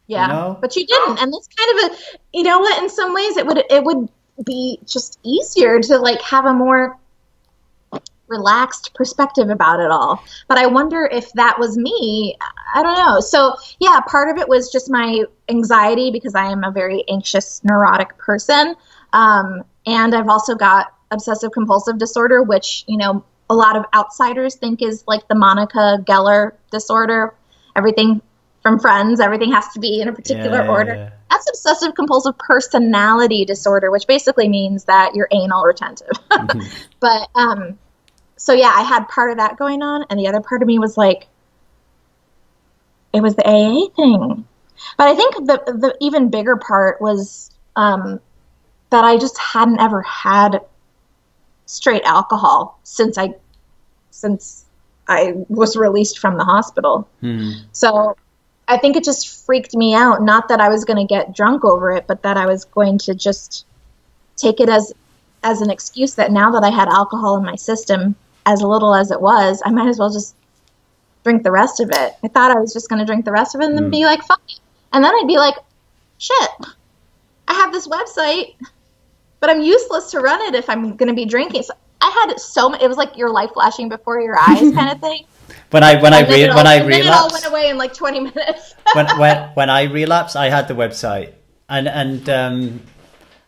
Yeah, you know? But you didn't. And that's kind of you know what, in some ways it would be just easier to like have a more relaxed perspective about it all. But I wonder if that was me. I don't know. So yeah, part of it was just my anxiety because I am a very anxious, neurotic person. And I've also got obsessive compulsive disorder, which, you know, a lot of outsiders think is like the Monica Geller disorder. Everything from Friends, everything has to be in a particular order. Yeah. That's obsessive compulsive personality disorder, which basically means that you're anal retentive. But so yeah, I had part of that going on, and the other part of me was like, it was the AA thing. But I think the even bigger part was that I just hadn't ever had straight alcohol since I was released from the hospital. So I think it just freaked me out. Not that I was going to get drunk over it, but that I was going to just take it as an excuse that now that I had alcohol in my system, as little as it was, I might as well just drink the rest of it. I thought I was just going to drink the rest of it and then be like, fuck it. And then I'd be like, shit, I have this website, but I'm useless to run it if I'm going to be drinking. So I had it was like your life flashing before your eyes kind of thing. When I relapsed, it all went away in like 20 minutes. when I relapsed, I had the website, and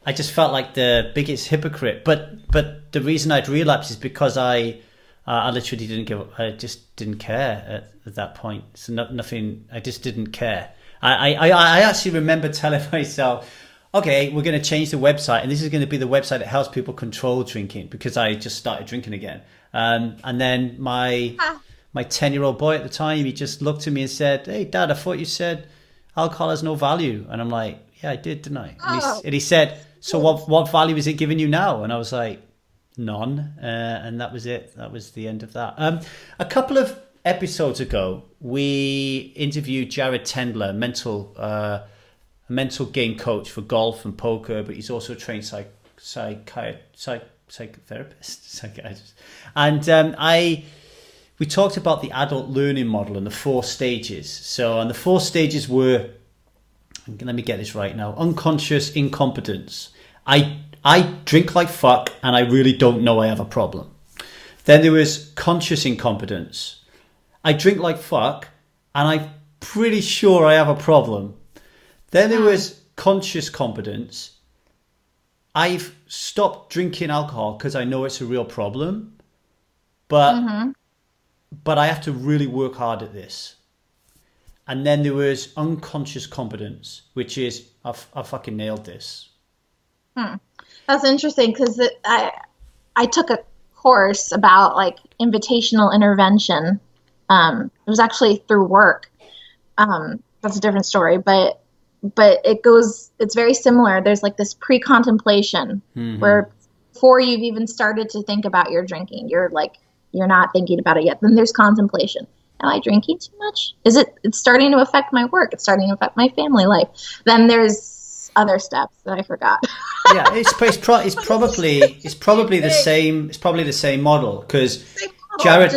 I just felt like the biggest hypocrite. But the reason I'd relapsed is because I literally I just didn't care at that point. So nothing. I just didn't care. I actually remember telling myself, okay, we're going to change the website, and this is going to be the website that helps people control drinking, because I just started drinking again. And then my 10-year-old boy at the time, he just looked at me and said, "Hey, Dad, I thought you said alcohol has no value." And I'm like, "Yeah, I did, didn't I?" And he said, "So what value is it giving you now?" And I was like, "None." And that was it. That was the end of that. A couple of episodes ago, we interviewed Jared Tendler, a mental game coach for golf and poker, but he's also a trained psychiatrist. And we talked about the adult learning model and the 4 stages. So, and the 4 stages were, let me get this right now, unconscious incompetence. I drink like fuck and I really don't know I have a problem. Then there was conscious incompetence. I drink like fuck and I'm pretty sure I have a problem. Then there was conscious competence. I've stopped drinking alcohol because I know it's a real problem, but I have to really work hard at this. And then there was unconscious competence, which is I fucking nailed this. That's interesting, because I took a course about like invitational intervention. It was actually through work. That's a different story, but it's very similar. There's like this pre-contemplation where before you've even started to think about your drinking, you're not thinking about it yet. Then there's contemplation. Am I drinking too much? It's starting to affect my work. It's starting to affect my family life. Then there's other steps that I forgot. Yeah, it's probably the same. It's probably the same model, because Jared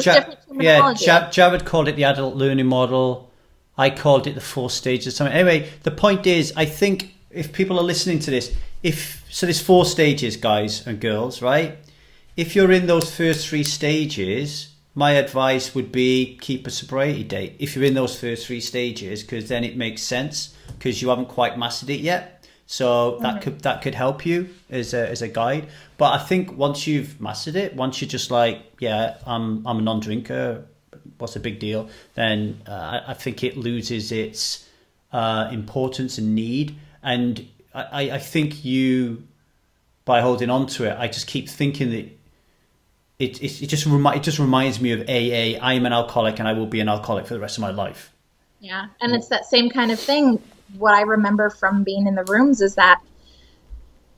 called it the adult learning model. I called it the 4 stages. Anyway, the point is, I think if people are listening to this, there's 4 stages, guys and girls, right? If you're in those first 3 stages, my advice would be keep a sobriety date. If you're in those first 3 stages, because then it makes sense, because you haven't quite mastered it yet. So that could help you as a guide. But I think once you've mastered it, once you're just like, yeah, I'm a non-drinker, what's the big deal? Then I think it loses its importance and need. And I think by holding on to it, I just keep thinking that it just reminds me of AA. I am an alcoholic and I will be an alcoholic for the rest of my life. Yeah, and it's that same kind of thing. What I remember from being in the rooms is that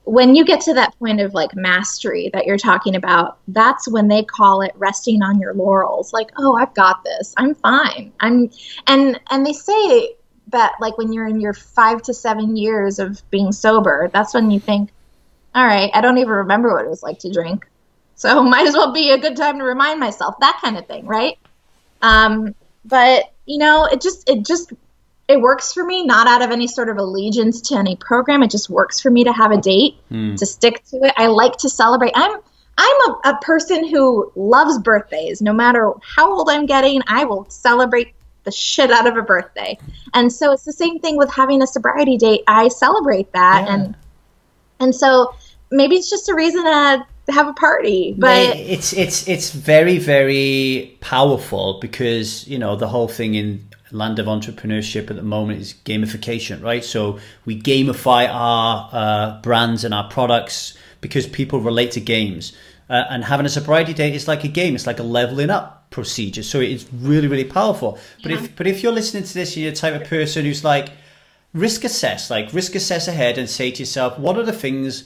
when you get to that point of like mastery that you're talking about, that's when they call it resting on your laurels. Like, oh, I've got this. I'm fine. And they say that like when you're in your 5 to 7 years of being sober, that's when you think, all right, I don't even remember what it was like to drink. So might as well be a good time to remind myself, that kind of thing, right? But it works for me, not out of any sort of allegiance to any program. It just works for me to have a date, to stick to it. I like to celebrate. I'm a person who loves birthdays. No matter how old I'm getting, I will celebrate the shit out of a birthday. And so it's the same thing with having a sobriety date. I celebrate that. Yeah. And so maybe it's just a reason to have a party, but it's very, very powerful, because the whole thing in land of entrepreneurship at the moment is gamification, right? So we gamify our brands and our products because people relate to games, and having a sobriety date is like a game. It's like a leveling up procedure, so it's really, really powerful. But if you're listening to this, you're the type of person who's like, risk assess ahead and say to yourself, what are the things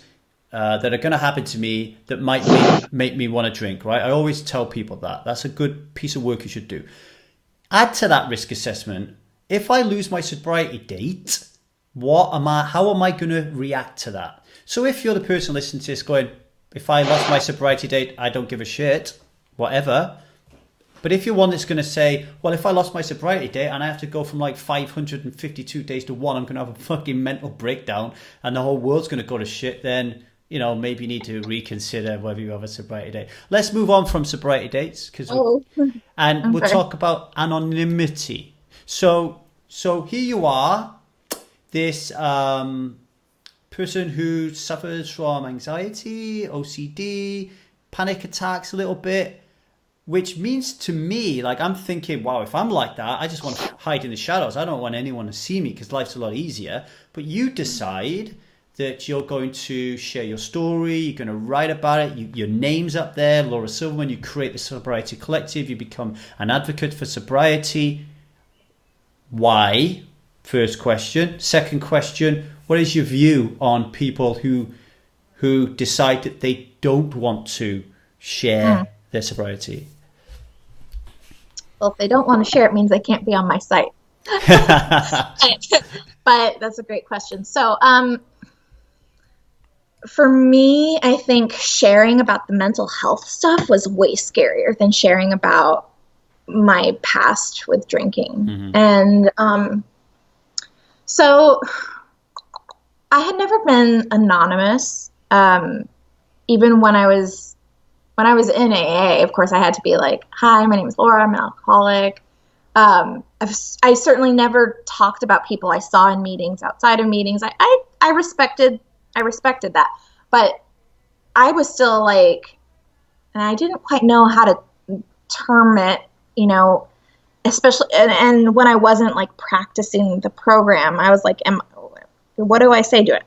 that are going to happen to me that might make me want to drink, right? I always tell people that's a good piece of work you should do. Add to that risk assessment, if I lose my sobriety date, how am I going to react to that? So if you're the person listening to this going, if I lost my sobriety date, I don't give a shit, whatever. But if you're one that's going to say, well, if I lost my sobriety date and I have to go from like 552 days to 1, I'm going to have a fucking mental breakdown and the whole world's going to go to shit, then maybe you need to reconsider whether you have a sobriety date. Let's move on from sobriety dates, we'll talk about anonymity. So here you are, this person who suffers from anxiety, OCD, panic attacks a little bit, which means to me, like, I'm thinking, wow, if I'm like that, I just want to hide in the shadows. I don't want anyone to see me because life's a lot easier. But you decide that you're going to share your story, you're going to write about it, your name's up there, Laura Silverman, you create the Sobriety Collective, you become an advocate for sobriety. Why? First question. Second question, what is your view on people who decide that they don't want to share their sobriety? Well, if they don't want to share, it means they can't be on my site. But that's a great question. So, for me, I think sharing about the mental health stuff was way scarier than sharing about my past with drinking. And so I had never been anonymous. Even when I was in AA, of course, I had to be like, hi, my name is Laura, I'm an alcoholic. I certainly never talked about people I saw in meetings, outside of meetings. I respected that, but I was still like, and I didn't quite know how to term it, especially, and when I wasn't like practicing the program, I was like, what do I say to it?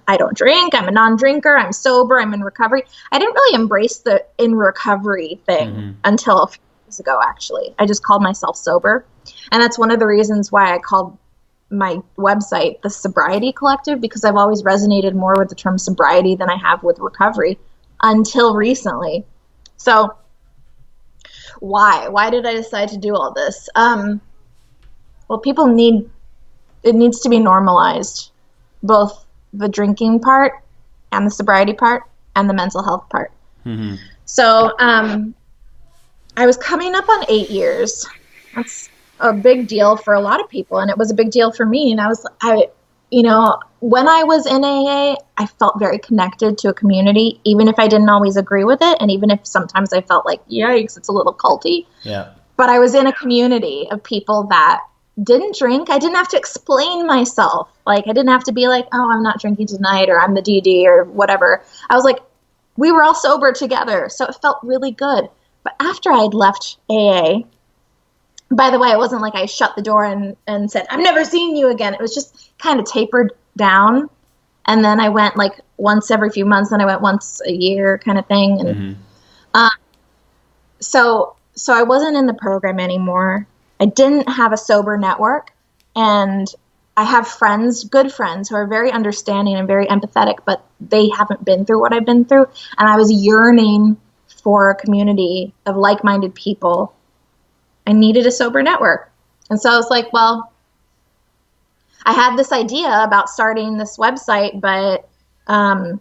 I don't drink, I'm a non-drinker, I'm sober, I'm in recovery. I didn't really embrace the in recovery thing until a few years ago, actually. I just called myself sober. And that's one of the reasons why I called my website the Sobriety Collective, because I've always resonated more with the term sobriety than I have with recovery until recently. So why did I decide to do all this? Well, it needs to be normalized, both the drinking part and the sobriety part and the mental health part. So I was coming up on 8 years. That's a big deal for a lot of people, and it was a big deal for me. And when I was in AA, I felt very connected to a community, even if I didn't always agree with it, and even if sometimes I felt like, yikes, it's a little culty. Yeah. But I was in a community of people that didn't drink. I didn't have to explain myself. Like, I didn't have to be like, oh, I'm not drinking tonight, or I'm the DD, or whatever. I was like, we were all sober together, so it felt really good. But after I'd left AA, by the way, it wasn't like I shut the door and said, I'm never seeing you again. It was just kind of tapered down. And then I went like once every few months, and I went once a year kind of thing. And so I wasn't in the program anymore. I didn't have a sober network. And I have friends, good friends, who are very understanding and very empathetic, but they haven't been through what I've been through. And I was yearning for a community of like-minded people. I needed a sober network. And so I was like, well, I had this idea about starting this website, but I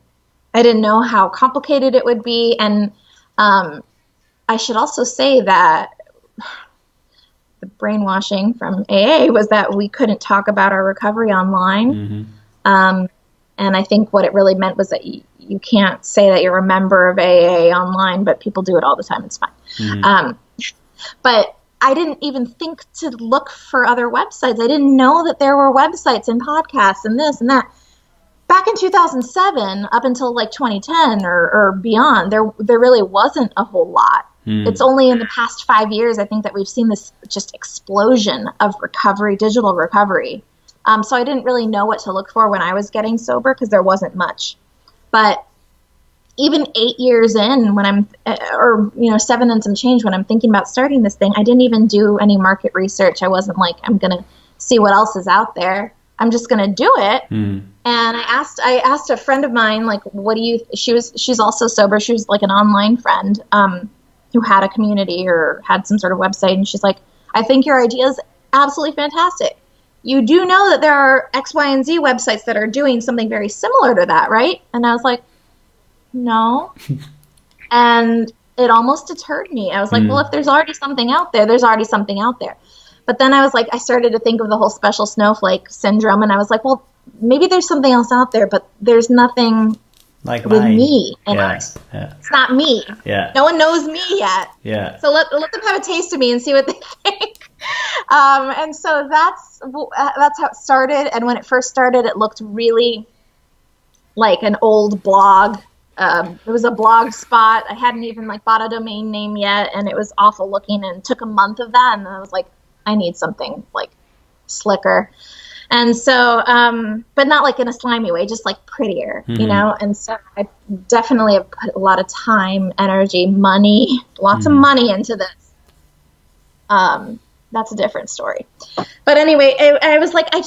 didn't know how complicated it would be. And I should also say that the brainwashing from AA was that we couldn't talk about our recovery online. And I think what it really meant was that you can't say that you're a member of AA online, but people do it all the time. It's fine. But I didn't even think to look for other websites. I didn't know that there were websites and podcasts and this and that. Back in 2007, up until like 2010 or beyond, there really wasn't a whole lot. It's only in the past 5 years, I think, that we've seen this just explosion of recovery, digital recovery. So I didn't really know what to look for when I was getting sober, because there wasn't much. But even 8 years in, when I'm, 7 and some change, when I'm thinking about starting this thing, I didn't even do any market research. I wasn't like, I'm going to see what else is out there. I'm just going to do it. And I asked a friend of mine, like, she's also sober. She was like an online friend who had a community or had some sort of website. And she's like, I think your idea is absolutely fantastic. You do know that there are X, Y, and Z websites that are doing something very similar to that, right? And I was like, no. And it almost deterred me. I was like, well, if there's already something out there, there's already something out there. But then I was like, I started to think of the whole special snowflake syndrome. And I was like, well, maybe there's something else out there, but there's nothing like with me. And it's not me. No one knows me yet. So let them have a taste of me and see what they think. And so that's how it started. And when it first started, it looked really like an old blog. It was a blog spot. I hadn't even like bought a domain name yet, and it was awful looking, and it took a month of that, and I was like, I need something like slicker. And so, but not like in a slimy way, just like prettier, you know? And so I definitely have put a lot of time, energy, money, lots of money into this. That's a different story. But anyway, I was like, I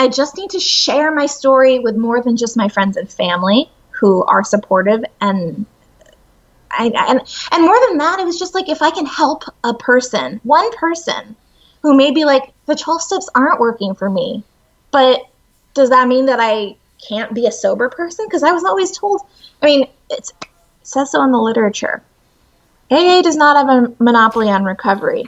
just need to share my story with more than just my friends and family who are supportive. And more than that, it was just like, if I can help a person, one person who may be like, the 12 steps aren't working for me, but does that mean that I can't be a sober person? Because I was always told, I mean, it says so in the literature. AA does not have a monopoly on recovery.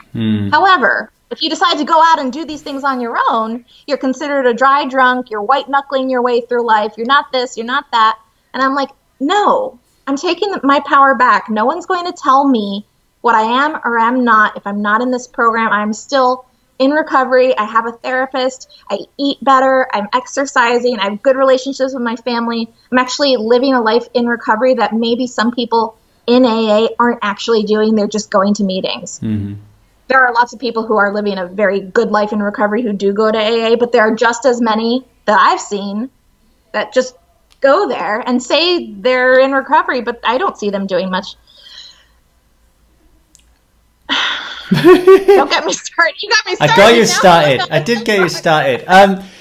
However, if you decide to go out and do these things on your own, you're considered a dry drunk, you're white-knuckling your way through life, you're not this, you're not that. And I'm like, no, I'm taking my power back. No one's going to tell me what I am or am not. If I'm not in this program, I'm still in recovery. I have a therapist. I eat better. I'm exercising. I have good relationships with my family. I'm actually living a life in recovery that maybe some people in AA aren't actually doing. They're just going to meetings. There are lots of people who are living a very good life in recovery who do go to AA, but there are just as many that I've seen that just go there and say they're in recovery, but I don't see them doing much. Don't get me started. You got me started. I got you started. I did get you started.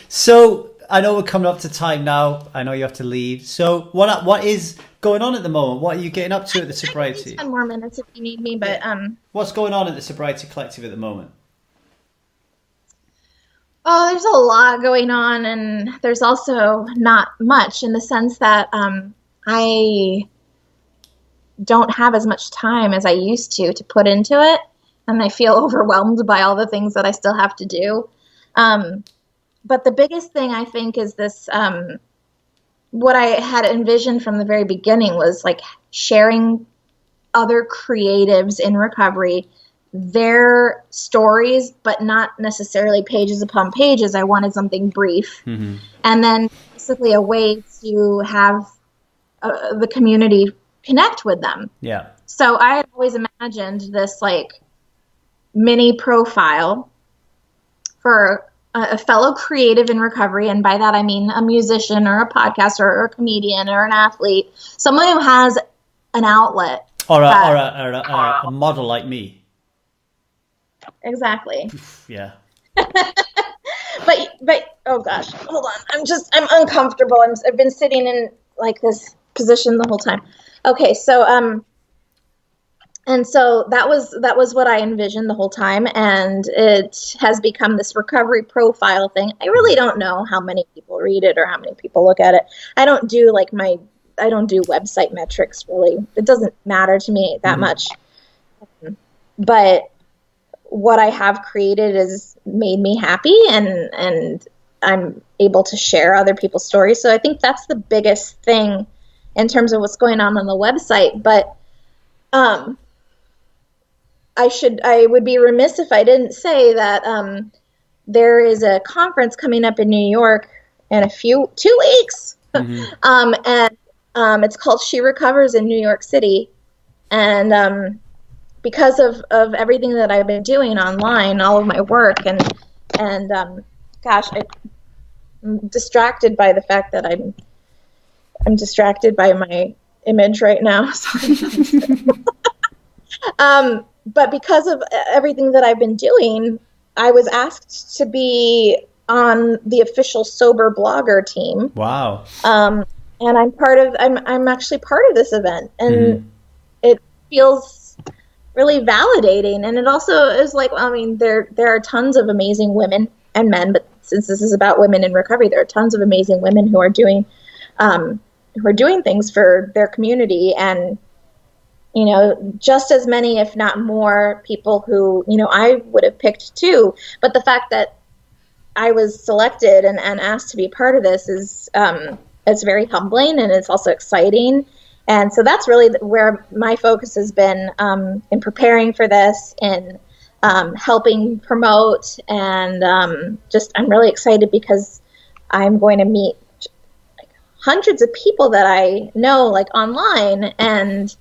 So I know we're coming up to time now. I know you have to leave. So what is going on at the moment? What are you getting up to at the Sobriety? 10 more minutes if you need me, but what's going on at the Sobriety Collective at the moment? Oh, there's a lot going on, and there's also not much in the sense that I don't have as much time as I used to put into it. And I feel overwhelmed by all the things that I still have to do. But the biggest thing I think is this, what I had envisioned from the very beginning was like sharing other creatives in recovery, their stories, but not necessarily pages upon pages. I wanted something brief. And then basically a way to have the community connect with them. Yeah. So I had always imagined this like mini profile for a fellow creative in recovery, and by that I mean a musician or a podcaster or a comedian or an athlete, someone who has an outlet, or a model like me. Exactly. Yeah. but oh gosh, hold on. I'm uncomfortable. I've been sitting in like this position the whole time. Okay, so and so that was what I envisioned the whole time, and it has become this recovery profile thing. I really don't know how many people read it or how many people look at it. I don't do website metrics really. It doesn't matter to me that much. But what I have created has made me happy, and I'm able to share other people's stories. So I think that's the biggest thing in terms of what's going on the website. But I would be remiss if I didn't say that there is a conference coming up in New York in 2 weeks. And it's called She Recovers in New York City. And because of everything that I've been doing online, all of my work, and gosh, I'm distracted by the fact that I'm distracted by my image right now. But because of everything that I've been doing, I was asked to be on the official sober blogger team. Wow. And I'm actually part of this event, and it feels really validating. And it also is like, I mean, there are tons of amazing women and men, but since this is about women in recovery, there are tons of amazing women who are doing things for their community, and just as many, if not more, people who, I would have picked too. But the fact that I was selected and asked to be part of this is very humbling, and it's also exciting. And so that's really where my focus has been in preparing for this, and helping promote, and I'm really excited because I'm going to meet hundreds of people that I know, like online, and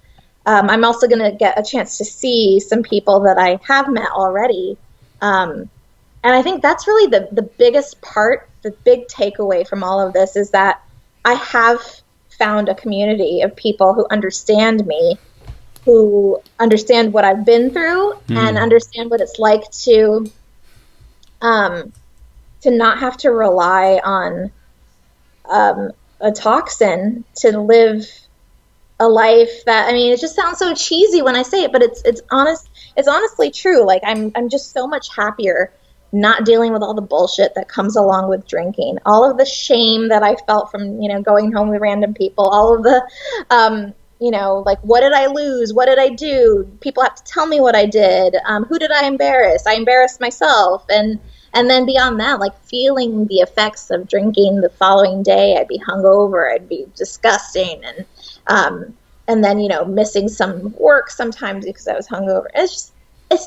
I'm also going to get a chance to see some people that I have met already. And I think that's really the biggest part, the big takeaway from all of this is that I have found a community of people who understand me, who understand what I've been through and understand what it's like to not have to rely on a toxin to live a life that, I mean, it just sounds so cheesy when I say it, but it's honestly true. Like I'm just so much happier not dealing with all the bullshit that comes along with drinking, all of the shame that I felt from, going home with random people, all of the, like, what did I lose? What did I do? People have to tell me what I did. Who did I embarrass? I embarrassed myself. And then beyond that, like feeling the effects of drinking the following day, I'd be hungover, I'd be disgusting. And then, missing some work sometimes because I was hungover. It's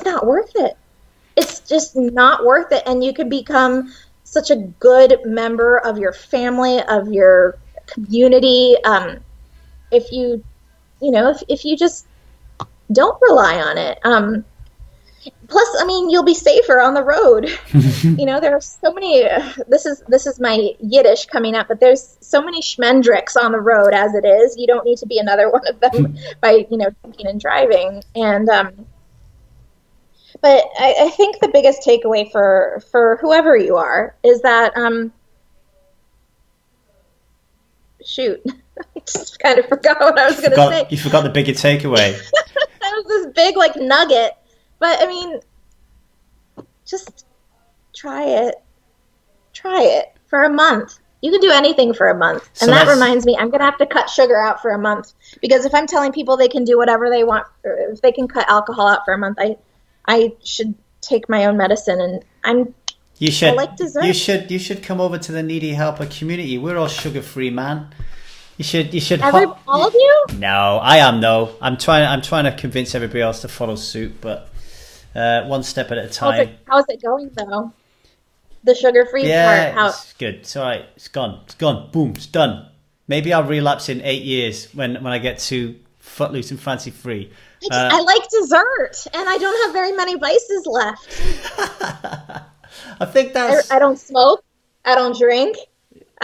not worth it. It's just not worth it. And you can become such a good member of your family, of your community, if you, if you just don't rely on it. Plus, I mean, you'll be safer on the road. There are so many, this is my Yiddish coming up, but there's so many schmendricks on the road as it is. You don't need to be another one of them by, drinking and driving. And, but I think the biggest takeaway for whoever you are is that, shoot, I just kind of forgot what I was going to say. You forgot the bigger takeaway. That was this big, like, nugget. But, I mean, just try it. Try it for a month. You can do anything for a month. And that reminds me, I'm going to have to cut sugar out for a month. Because if I'm telling people they can do whatever they want, or if they can cut alcohol out for a month, I should take my own medicine. And I like dessert. You should come over to the Needy Helper community. We're all sugar-free, man. You should. All of you? No, I am though. I'm trying to convince everybody else to follow suit, but one step at a time. How's it going though? The sugar-free part? It's good. It's all right. It's gone. It's gone. Boom. It's done. Maybe I'll relapse in 8 years when I get to footloose and fancy free. I like dessert, and I don't have very many vices left. I think that's. I don't smoke. I don't drink.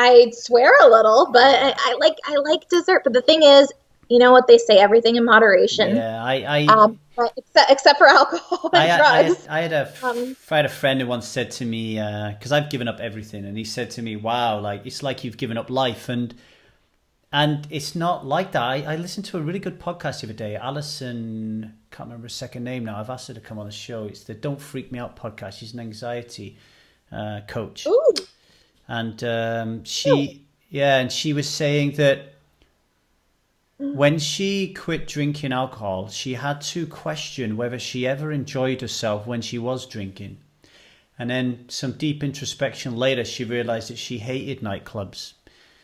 I swear a little, but I like dessert. But the thing is, you know what they say: everything in moderation. Yeah, but except for alcohol and drugs. I had a friend who once said to me, because I've given up everything, and he said to me, "Wow, like it's like you've given up life," and it's not like that. I listened to a really good podcast the other day. Alison, can't remember her second name now. I've asked her to come on the show. It's the Don't Freak Me Out podcast. She's an anxiety coach. Ooh. And she was saying that when she quit drinking alcohol, she had to question whether she ever enjoyed herself when she was drinking. And then some deep introspection later, she realized that she hated nightclubs.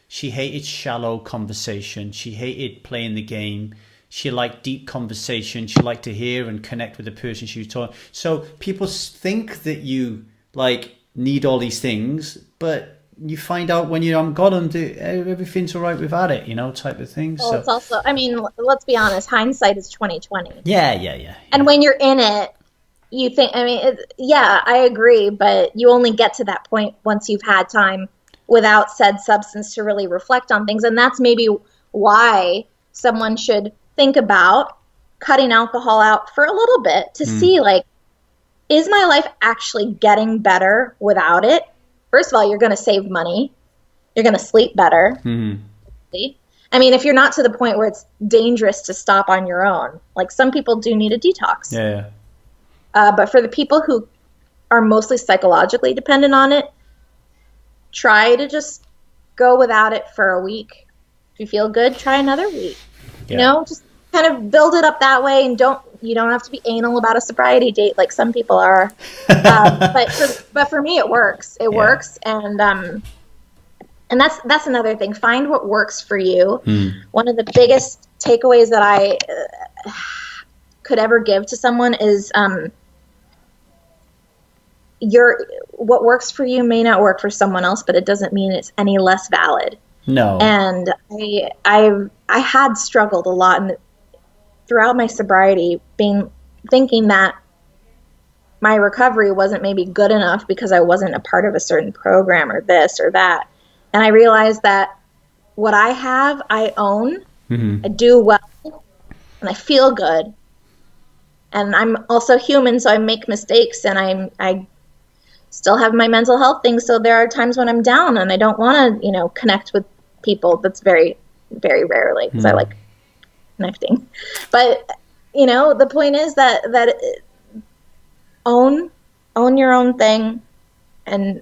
She hated shallow conversation. She hated playing the game. She liked deep conversation. She liked to hear and connect with the person she was talking. So people think that you need all these things, but you find out when you're on God and everything's all right without it, type of thing. Well, so it's also, I mean, let's be honest, hindsight is 20/20. Yeah. And when you're in it, you think, I mean, I agree, but you only get to that point once you've had time without said substance to really reflect on things. And that's maybe why someone should think about cutting alcohol out for a little bit to see, is my life actually getting better without it? First of all, you're going to save money. You're going to sleep better. Mm-hmm. I mean, if you're not to the point where it's dangerous to stop on your own, like some people do need a detox. Yeah. But for the people who are mostly psychologically dependent on it, try to just go without it for a week. If you feel good, try another week. Yeah. Just kind of build it up that way, and you don't have to be anal about a sobriety date like some people are. But for me, it works. It works, and that's another thing. Find what works for you. One of the biggest takeaways that I could ever give to someone is what works for you may not work for someone else, but it doesn't mean it's any less valid. No. And I had struggled a lot throughout my sobriety, thinking that my recovery wasn't maybe good enough because I wasn't a part of a certain program or this or that. And I realized that what I have, I own. I do well, and I feel good. And I'm also human, so I make mistakes, and I still have my mental health things. So there are times when I'm down and I don't want to, connect with people. That's very, very rarely, because I like connecting. But, the point is that own your own thing, and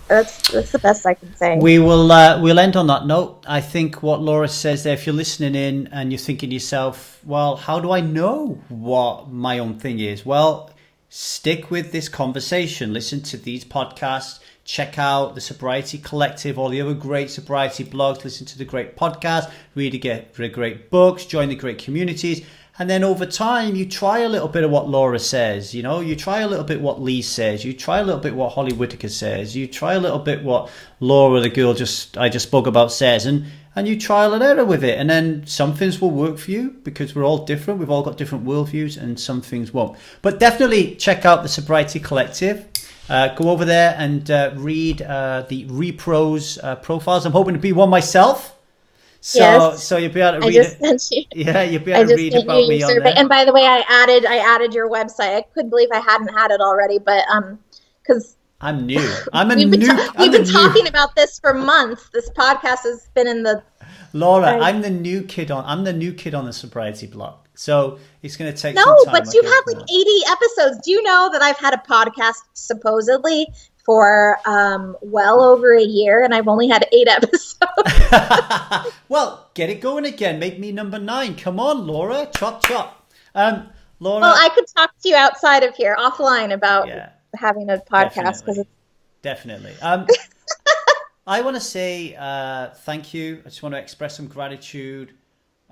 that's the best I can say. We'll end on that note. I think what Laura says there, if you're listening in and you're thinking to yourself, well, how do I know what my own thing is? Well, stick with this conversation. Listen to these podcasts. Check out the Sobriety Collective, all the other great sobriety blogs. Listen to the great podcasts. Read the great books. Join the great communities. And then over time, you try a little bit of what Laura says. You try a little bit what Lee says. You try a little bit what Holly Whitaker says. You try a little bit what Laura, the girl I just spoke about, says. And you trial and error with it. And then some things will work for you because we're all different. We've all got different worldviews, and some things won't. But definitely check out the Sobriety Collective. Go over there and read the Repros profiles. I'm hoping to be one myself. So you'll be able to read it. Yeah, you'll be able to read about me on there. And by the way, I added your website. I couldn't believe I hadn't had it already, but because I'm new. We've been talking about this for months. This podcast has been in the. Laura, I'm the new kid on the sobriety blog. So it's going to take some No, time. but you've had like 80 episodes. Do you know that I've had a podcast supposedly for well over a year, and I've only had 8 episodes? Well, get it going again. Make me number 9. Come on, Laura. Chop, chop. Laura. Well, I could talk to you outside of here, offline, about having a podcast. Definitely. I want to say thank you. I just want to express some gratitude.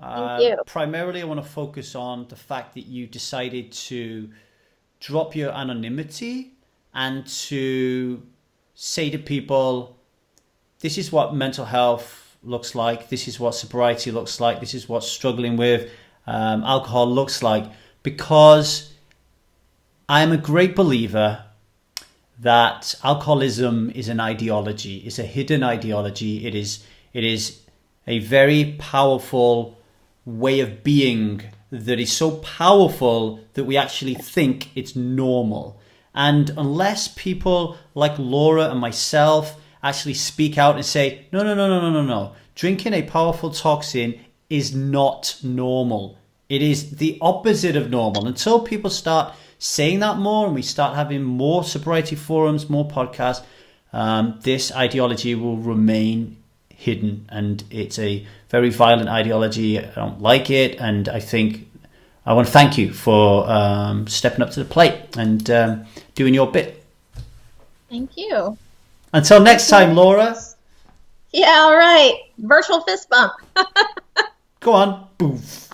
Thank you. Primarily, I want to focus on the fact that you decided to drop your anonymity and to say to people, this is what mental health looks like. This is what sobriety looks like. This is what struggling with alcohol looks like. Because I'm a great believer that alcoholism is an ideology. It's a hidden ideology. It is a very powerful way of being that is so powerful that we actually think it's normal. And unless people like Laura and myself actually speak out and say, no, drinking a powerful toxin is not normal. It is the opposite of normal. Until people start saying that more and we start having more sobriety forums, more podcasts, this ideology will remain hidden, and it's a very violent ideology. I don't like it, and I think I want to thank you for stepping up to the plate and doing your bit. Thank you. Until next time, Laura. Yeah, all right. Virtual fist bump. Go on. Boof.